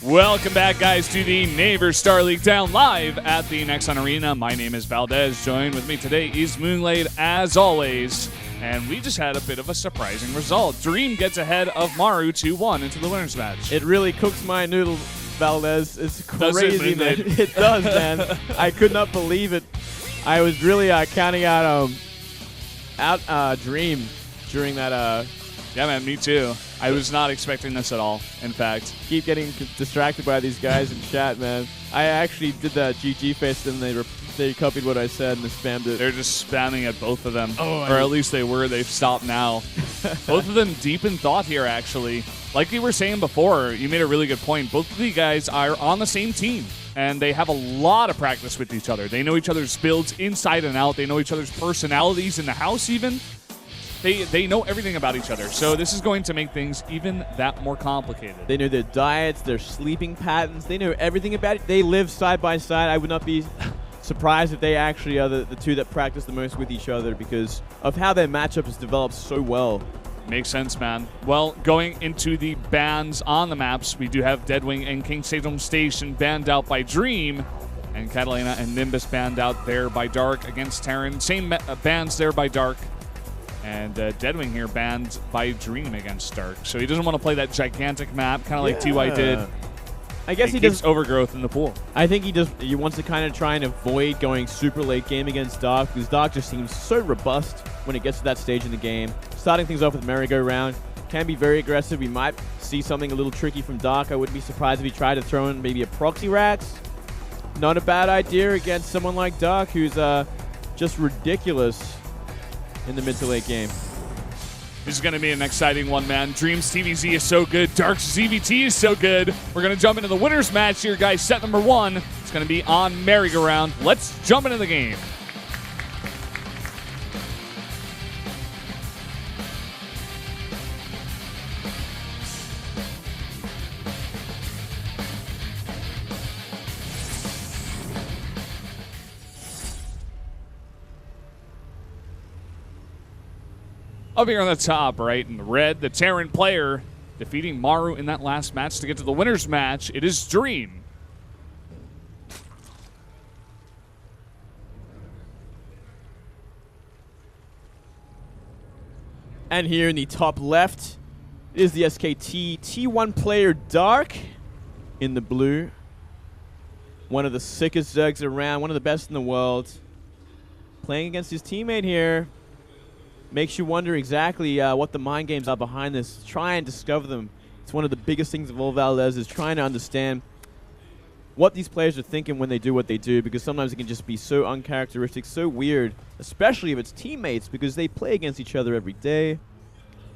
Welcome back, guys, to the Neighbor Star League Down live at the Nexon Arena. My name is Valdez. Joined with me today is Moonglade, as always. And we just had a bit of a surprising result. Dream gets ahead of Maru 2-1 into the winners match. It really cooks my noodle, Valdez. It's crazy, man. It does, man. I could not believe it. I was really counting out Dream during that. Yeah, man, me too. I was not expecting this at all, in fact. Keep getting distracted by these guys in chat, man. I actually did that GG face, and they copied what I said and they spammed it. They're just spamming at both of them. Or at least they were. They've stopped now. Both of them deep in thought here, actually. Like we were saying before, you made a really good point. Both of the guys are on the same team, and they have a lot of practice with each other. They know each other's builds inside and out. They know each other's personalities in the house, even. They know everything about each other, so this is going to make things even that more complicated. They know their diets, their sleeping patterns. They know everything about it. They live side by side. I would not be surprised if they actually are the two that practice the most with each other because of how their matchup has developed so well. Makes sense, man. Well, going into the bans on the maps, we do have Deadwing and King Sejong Station banned out by Dream, and Catalina and Nimbus banned out there by Dark against Terran. Same bans there by Dark. And Deadwing here banned by Dream against Dark. So he doesn't want to play that gigantic map, kind of like TY did. I guess he keeps does overgrowth in the pool. I think he wants to kind of try and avoid going super late game against Dark because Dark just seems so robust when it gets to that stage in the game. Starting things off with merry-go-round can be very aggressive. We might see something a little tricky from Dark. I wouldn't be surprised if he tried to throw in maybe a proxy Rax. Not a bad idea against someone like Dark who's just ridiculous in the mid to late game. This is going to be an exciting one, man. Dream's TVZ is so good. Dark's ZVT is so good. We're going to jump into the winners match here, guys. Set number 1. It's going to be on merry-go-round. Let's jump into the game. Up here on the top, right in the red, the Terran player defeating Maru in that last match to get to the winners match. It is Dream. And here in the top left is the SKT T1 player Dark in the blue. One of the sickest Zergs around, one of the best in the world. Playing against his teammate here. Makes you wonder exactly what the mind games are behind this. Try and discover them. It's one of the biggest things of all, Valdez, is trying to understand what these players are thinking when they do what they do, because sometimes it can just be so uncharacteristic, so weird, especially if it's teammates, because they play against each other every day.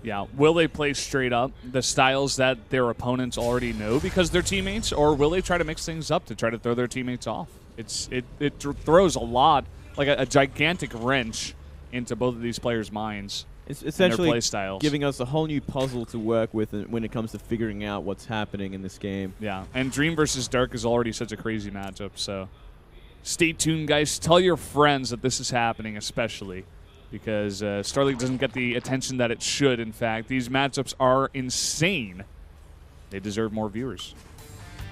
Yeah, will they play straight up the styles that their opponents already know because they're teammates, or will they try to mix things up to try to throw their teammates off? It throws a lot, like a gigantic wrench into both of these players' minds. It's essentially play styles. Giving us a whole new puzzle to work with when it comes to figuring out what's happening in this game. Yeah, and Dream versus Dark is already such a crazy matchup, so stay tuned, guys. Tell your friends that this is happening, especially because Star League doesn't get the attention that it should, in fact. These matchups are insane. They deserve more viewers.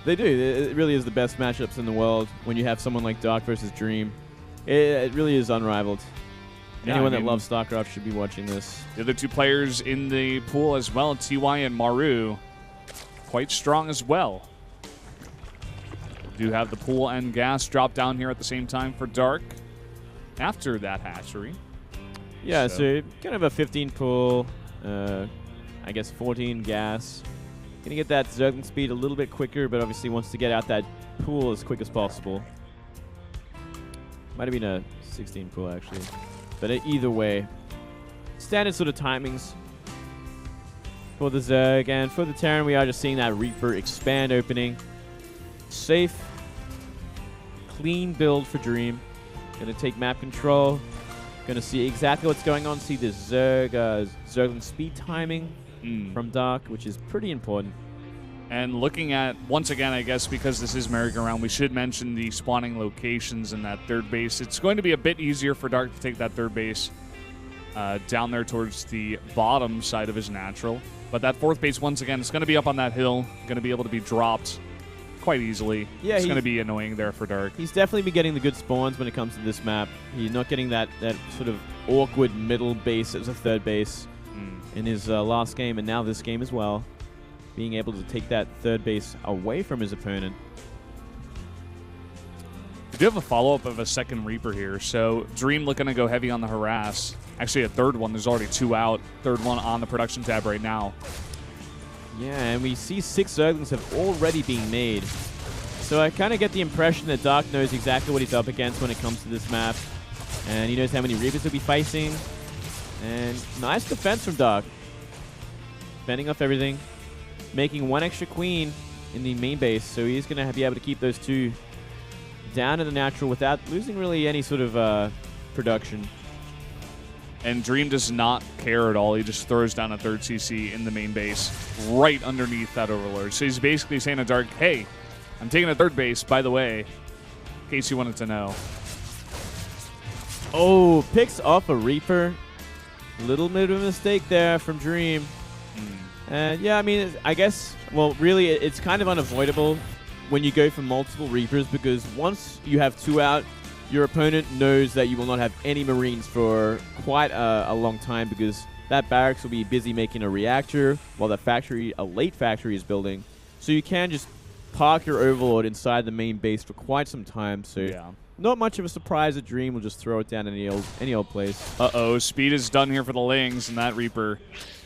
They do. It really is the best matchups in the world when you have someone like Dark versus Dream. It really is unrivaled. Yeah, Anyone that loves Starcraft should be watching this. The other two players in the pool as well, TY and Maru, quite strong as well. Do have the pool and gas drop down here at the same time for Dark after that hatchery. Yeah, so kind of a 15 pool, I guess 14 gas. Gonna get that Zergling speed a little bit quicker, but obviously wants to get out that pool as quick as possible. Might have been a 16 pool, actually. But either way, standard sort of timings for the Zerg. And for the Terran, we are just seeing that Reaper expand opening. Safe, clean build for Dream. Going to take map control. Going to see exactly what's going on. See the Zergling speed timing from Dark, which is pretty important. And looking at, once again, I guess because this is merry-go-round, we should mention the spawning locations in that third base. It's going to be a bit easier for Dark to take that third base down there towards the bottom side of his natural. But that fourth base, once again, is going to be up on that hill, going to be able to be dropped quite easily. Yeah, it's going to be annoying there for Dark. He's definitely been getting the good spawns when it comes to this map. He's not getting that sort of awkward middle base as a third base in his last game, and now this game as well. Being able to take that third base away from his opponent. We do have a follow-up of a second Reaper here. So Dream looking to go heavy on the harass. Actually, a third one. There's already 2 out. Third one on the production tab right now. Yeah, and we see 6 Zerglings have already been made. So I kind of get the impression that Dark knows exactly what he's up against when it comes to this map. And he knows how many Reapers he'll be facing. And nice defense from Dark. Fending off everything. Making 1 extra queen in the main base. So he's going to be able to keep those 2 down in the natural without losing really any sort of production. And Dream does not care at all. He just throws down a third CC in the main base right underneath that Overlord. So he's basically saying to Dark, hey, I'm taking a third base, by the way, in case you wanted to know. Oh, picks off a Reaper. Little bit of a mistake there from Dream. And yeah, I mean, I guess, well, really, it's kind of unavoidable when you go for multiple Reapers, because once you have 2 out, your opponent knows that you will not have any Marines for quite a long time, because that barracks will be busy making a reactor while the factory, a late factory, is building. So you can just park your Overlord inside the main base for quite some time. So yeah, not much of a surprise that Dream will just throw it down any old place. Uh-oh, speed is done here for the Lings, and that Reaper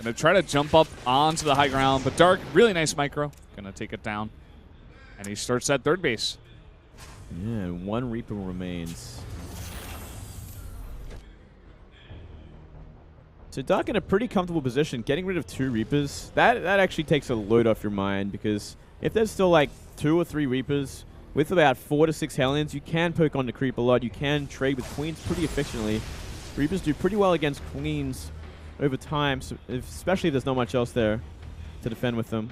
going to try to jump up onto the high ground, but Dark, really nice micro, going to take it down. And he starts that third base. Yeah, 1 Reaper remains. So Dark in a pretty comfortable position, getting rid of 2 Reapers. That actually takes a load off your mind, because if there's still like 2 or 3 Reapers with about 4 to 6 Hellions, you can poke on the creep a lot. You can trade with Queens pretty efficiently. Reapers do pretty well against Queens over time, so especially if there's not much else there to defend with them.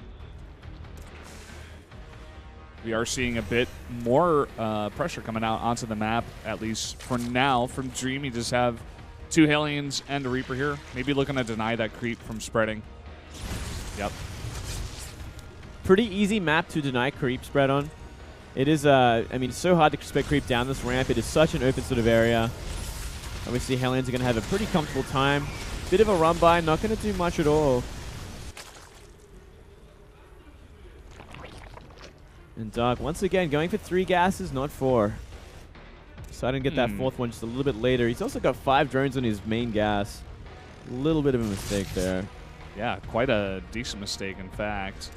We are seeing a bit more pressure coming out onto the map, at least for now. From Dream, he just have 2 Hellions and a Reaper here. Maybe looking to deny that creep from spreading. Yep. Pretty easy map to deny creep spread on. It is, I mean, it's so hard to spread creep down this ramp. It is such an open sort of area. Obviously, Hellions are going to have a pretty comfortable time. Bit of a run by, not going to do much at all. And Dark, once again, going for 3 gases, not 4. So I didn't get that 4th one just a little bit later. He's also got 5 drones on his main gas. A little bit of a mistake there. Yeah, quite a decent mistake, in fact.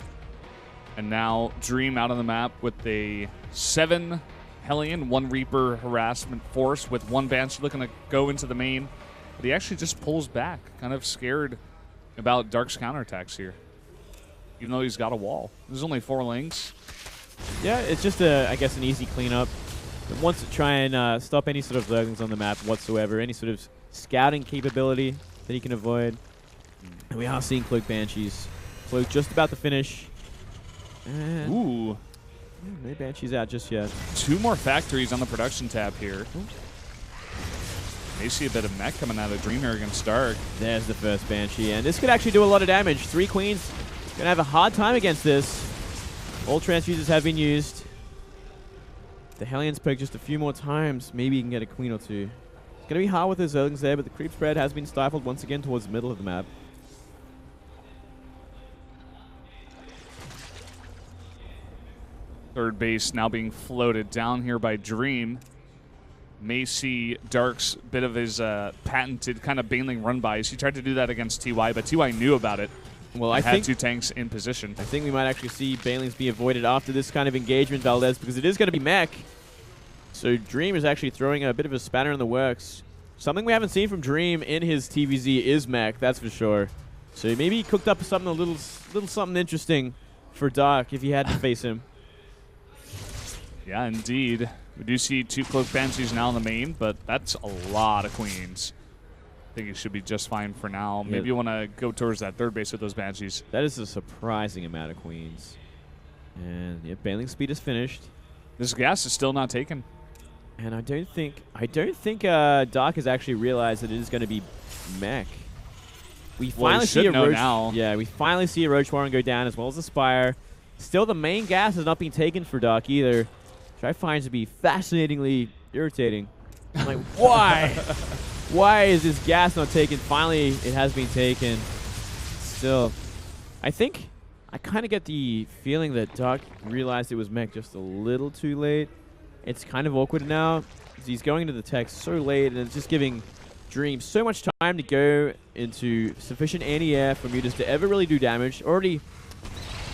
And now Dream out on the map with a 7 Hellion, 1 Reaper harassment force with 1 Banshee looking to go into the main. But he actually just pulls back, kind of scared about Dark's counterattacks here, even though he's got a wall. There's only 4 Lings. Yeah, it's just, I guess, an easy cleanup. It wants to try and stop any sort of Zerglings on the map whatsoever, any sort of scouting capability that he can avoid. And we are seeing Cloak Banshees. Cloak just about to finish. And Ooh. No Banshees out just yet. 2 more factories on the production tab here. May see a bit of mech coming out of Dream here against Dark. There's the first Banshee, and this could actually do a lot of damage. 3 Queens. Gonna have a hard time against this. All transfuses have been used. The Hellions poke just a few more times. Maybe you can get a Queen or 2. It's going to be hard with those Zerglings there, but the creep spread has been stifled once again towards the middle of the map. Third base now being floated down here by Dream. May see Dark's bit of his patented kind of Baneling run-bys. He tried to do that against TY, but TY knew about it. Well, I had think 2 tanks in position. I think we might actually see Banelings be avoided after this kind of engagement, Valdez, because it is going to be mech. So Dream is actually throwing a bit of a spanner in the works. Something we haven't seen from Dream in his TVZ is mech, that's for sure. So maybe he cooked up something a little something interesting for Dark if he had to face him. Yeah, indeed. We do see 2 Cloak Banshees now in the main, but that's a lot of Queens. I think it should be just fine for now. Maybe you want to go towards that third base with those Banshees. That is a surprising amount of Queens. And yeah, Baneling speed is finished. This gas is still not taken. And I don't think Dark has actually realized that it is going to be mech. We finally see a Roach. Now. Yeah, we finally see a Roach Warren go down as well as a Spire. Still, the main gas has not been taken for Dark either, which I find to be fascinatingly irritating. I'm like, why? Why is this gas not taken? Finally, it has been taken. Still, I think I kind of get the feeling that Dark realized it was mech just a little too late. It's kind of awkward now. He's going into the tech so late, and it's just giving Dream so much time to go into sufficient anti-air for Mutas to ever really do damage. Already,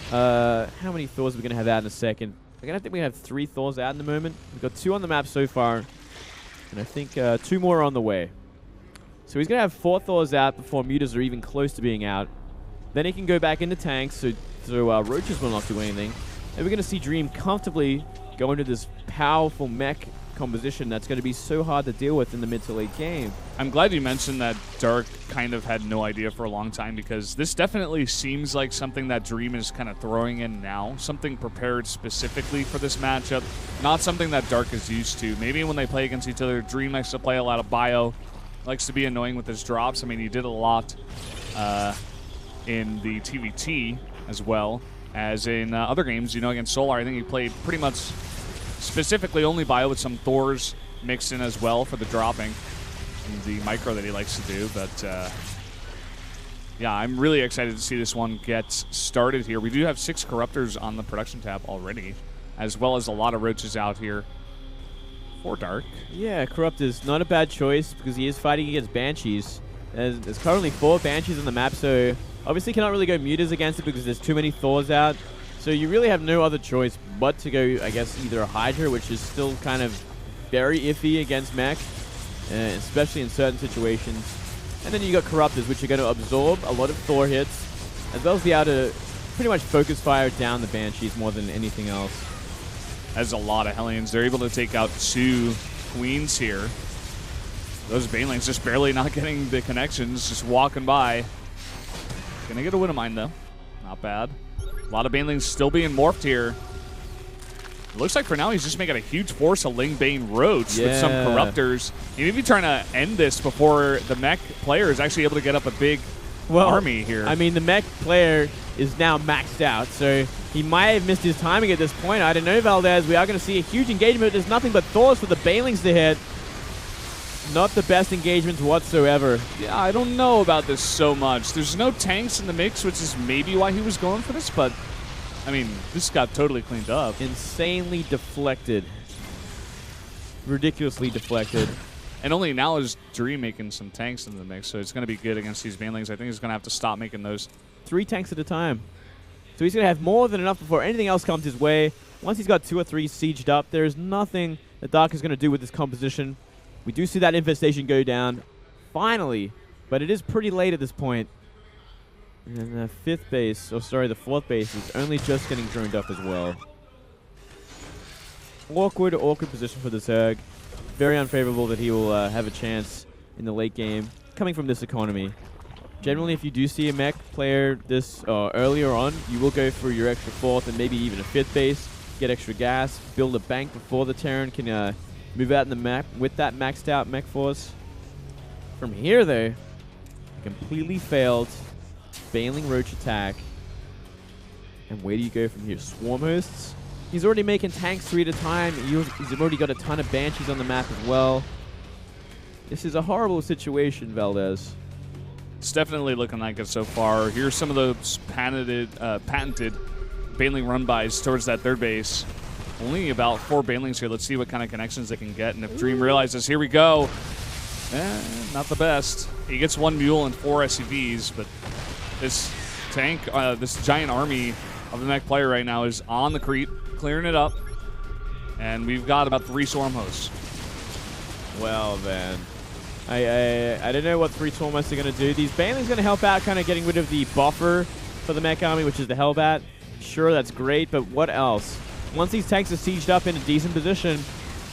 how many Thors are we going to have out in a second? I think we have 3 Thors out in the moment. We've got 2 on the map so far, and I think 2 more are on the way. So he's going to have 4 Thors out before Mutas are even close to being out. Then he can go back into tanks, so Roaches will not do anything. And we're going to see Dream comfortably go into this powerful mech composition that's going to be so hard to deal with in the mid to late game. I'm glad you mentioned that Dark kind of had no idea for a long time, because this definitely seems like something that Dream is kind of throwing in now, something prepared specifically for this matchup, not something that Dark is used to. Maybe when they play against each other, Dream likes to play a lot of bio, likes to be annoying with his drops. I mean, he did a lot in the TVT as well as in other games. You know, against Solar, I think he played pretty much specifically only bio with some Thors mixed in as well for the dropping and the micro that he likes to do. But yeah, I'm really excited to see this one get started here. We do have 6 Corruptors on the production tab already, as well as a lot of Roaches out here for Dark. Yeah, Corrupt is not a bad choice because he is fighting against Banshees. There's currently 4 Banshees on the map, so obviously cannot really go Mutas against it because there's too many Thors out. So you really have no other choice but to go, I guess, either a Hydra, which is still kind of very iffy against mech, especially in certain situations. And then you got Corruptors, which are going to absorb a lot of Thor hits, as well as be able to pretty much focus fire down the Banshees more than anything else. That's a lot of Hellions. They're able to take out 2 Queens here. Those Banelings just barely not getting the connections, just walking by. Gonna get a win of mine, though. Not bad. A lot of Banelings still being morphed here. It looks like for now he's just making a huge force of Ling Bane Roach with some Corruptors. He may be trying to end this before the mech player is actually able to get up a big army here. I mean, the mech player is now maxed out, so he might have missed his timing at this point. I don't know, Valdez. We are going to see a huge engagement. There's nothing but Thors for the Banelings to hit. Not the best engagements whatsoever. Yeah, I don't know about this so much. There's no tanks in the mix, which is maybe why he was going for this, but, I mean, this got totally cleaned up. Insanely deflected. Ridiculously deflected. And only now is Dream making some tanks in the mix, so it's going to be good against these Banelings. I think he's going to have to stop making those. 3 tanks at a time. So he's going to have more than enough before anything else comes his way. Once he's got 2 or 3 sieged up, there is nothing that Dark is going to do with this composition. We do see that infestation go down, finally, but it is pretty late at this point. And the 5th base, or sorry, the 4th base is only just getting droned up as well. Awkward position for the Zerg. Very unfavorable that he will have a chance in the late game, coming from this economy. Generally, if you do see a mech player this earlier on, you will go for your extra 4th and maybe even a 5th base, get extra gas, build a bank before the Terran can move out in the map with that maxed out mech force. From here, though, completely failed Baneling Roach attack. And where do you go from here? Swarm hosts? He's already making tanks 3 at a time. He's already got a ton of Banshees on the map as well. This is a horrible situation, Valdez. It's definitely looking like it so far. Here's some of those patented Baneling run-bys towards that 3rd base. Only about 4 Banelings here. Let's see what kind of connections they can get. And if Dream realizes, here we go. Not the best. He gets 1 Mule and 4 SCVs, but this tank, this giant army of the mech player right now is on the creep, clearing it up. And we've got about 3 Swarm hosts. Well, then. I don't know what 3 Swarm hosts are going to do. These Banelings going to help out kind of getting rid of the buffer for the mech army, which is the Hellbat. Sure, that's great, but what else? Once these tanks are sieged up in a decent position,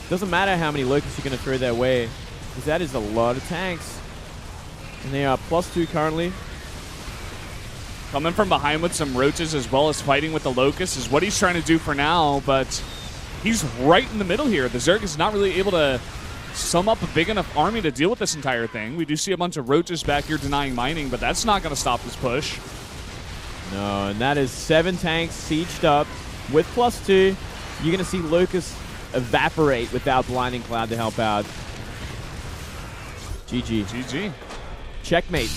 doesn't matter how many locusts you're going to throw their way, because that is a lot of tanks. And they are +2 currently. Coming from behind with some Roaches as well as fighting with the locusts is what he's trying to do for now, but he's right in the middle here. The Zerg is not really able to sum up a big enough army to deal with this entire thing. We do see a bunch of Roaches back here denying mining, but that's not going to stop this push. No, and that is 7 tanks sieged up with +2. You're going to see Lucas evaporate without Blinding Cloud to help out. GG. GG. Checkmate.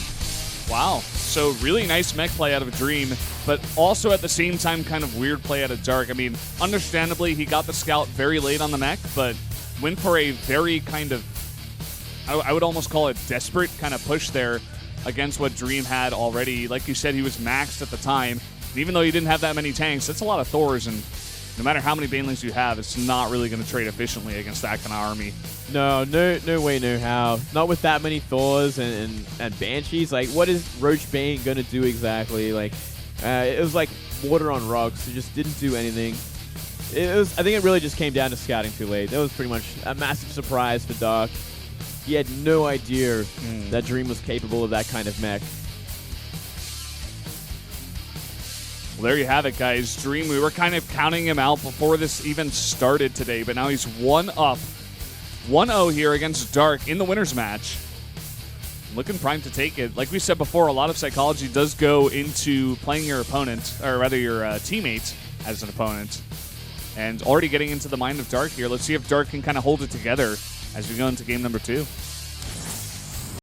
Wow. So really nice mech play out of Dream, but also at the same time kind of weird play out of Dark. I mean, understandably, he got the scout very late on the mech, but went for a very kind of, I would almost call it desperate kind of push there against what Dream had already. Like you said, he was maxed at the time. And even though he didn't have that many tanks, that's a lot of Thors, and no matter how many Banelings you have, it's not really going to trade efficiently against that kind of army. No way, no how. Not with that many Thors and Banshees. Like, what is Roach Bane going to do exactly? Like, it was like water on rocks. It just didn't do anything. I think it really just came down to scouting too late. That was pretty much a massive surprise for Dark. He had no idea that Dream was capable of that kind of mech. Well, there you have it, guys. Dream, we were kind of counting him out before this even started today, but now he's 1-up. 1-0 here against Dark in the winner's match. Looking primed to take it. Like we said before, a lot of psychology does go into playing your opponent, or rather your teammate as an opponent. And already getting into the mind of Dark here. Let's see if Dark can kind of hold it together as we go into game number 2.